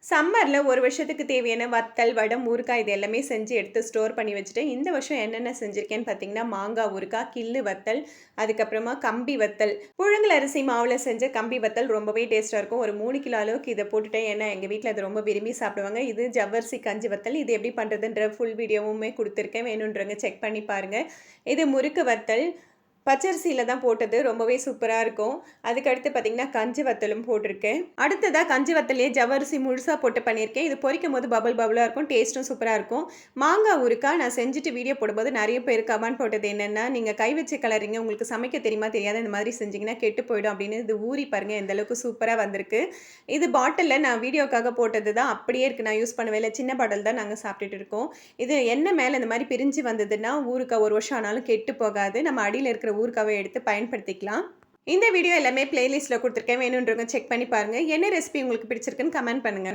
சம்மர்ல ஒரு வருஷத்துக்கு தேவையான வத்தல், வடம், ஊறுகாய் இது எல்லாமே செஞ்சு எடுத்து ஸ்டோர் பண்ணி வச்சுட்டேன். இந்த வருஷம் என்னென்ன செஞ்சிருக்கேன்னு பார்த்தீங்கன்னா, மாங்காய் ஊறுகாய், கிள்ளு வத்தல், அதுக்கப்புறமா கம்பி வத்தல். புழுங்கல் அரிசி மாவுல செஞ்ச கம்பி வத்தல் ரொம்பவே டேஸ்ட்டா இருக்கும். ஒரு 3 கிலோ அளவுக்கு இத போட்டுட்டேன். ஏன்னா, எங்க வீட்ல அத ரொம்ப விரும்பி சாப்பிடுவாங்க. இது ஜவ்வரிசி கஞ்சி வத்தல். இது எப்படி பண்றதுன்ற ஃபுல் வீடியோவுமே குடுத்துருக்கேன். வேணுன்றவங்க செக் பண்ணி பாருங்க. இது முறுக்கு வத்தல். பச்சரிசியில தான் போட்டது. ரொம்பவே சூப்பரா இருக்கும். அதுக்கடுத்து பார்த்தீங்கன்னா, கஞ்சி வத்தலும் போட்டிருக்கேன். அடுத்ததா கஞ்சி வத்தல்லயே ஜவ்வரிசி முழுசா போட்டு பண்ணியிருக்கேன். இது பொரிக்கும்போது பபுள் பபுளா இருக்கும். டேஸ்ட்டும் சூப்பரா இருக்கும். மாங்காய் ஊறுகாய் நான் செஞ்சுட்டு வீடியோ போடும்போது நெறைய பேர் கமெண்ட் போட்டது என்னன்னா, "நீங்க கை வச்சு கிளறீங்க. உங்களுக்கு சமைக்க தெரியுமா? தெரியாதா? இந்த மாதிரி செஞ்சீங்கன்னா கெட்டு போயிடும்." அப்படின்னு. இது ஊறி பாருங்க எந்த அளவுக்கு சூப்பரா வந்திருக்கு. இது பாட்டில்ல நான் வீடியோக்காக போட்டது தான். அப்படியே இருக்கு. நான் யூஸ் பண்ணவே இல்ல. சின்ன பாட்டில் தான் நாங்க சாப்பிட்டுட்டு இருக்கோம். இது எண்ணெய் மேல இந்த மாரி பிரிஞ்சு வந்ததுன்னா, ஊறுகாய் 1 வருஷம் ஆனாலும் கெட்டு போகாது. நம்ம அடியில இருக்கிற ஊறுகாவ எடுத்து பயன்படுத்திக்கலாம். இந்த வீடியோ எல்லாமே பிளேலிஸ்ட்ல குடுத்துருக்கேன். வேணுன்றவங்க செக் பண்ணி பாருங்க. என்ன ரெசிபி உங்களுக்கு பிடிச்சிருக்குன்னு கமெண்ட் பண்ணுங்க.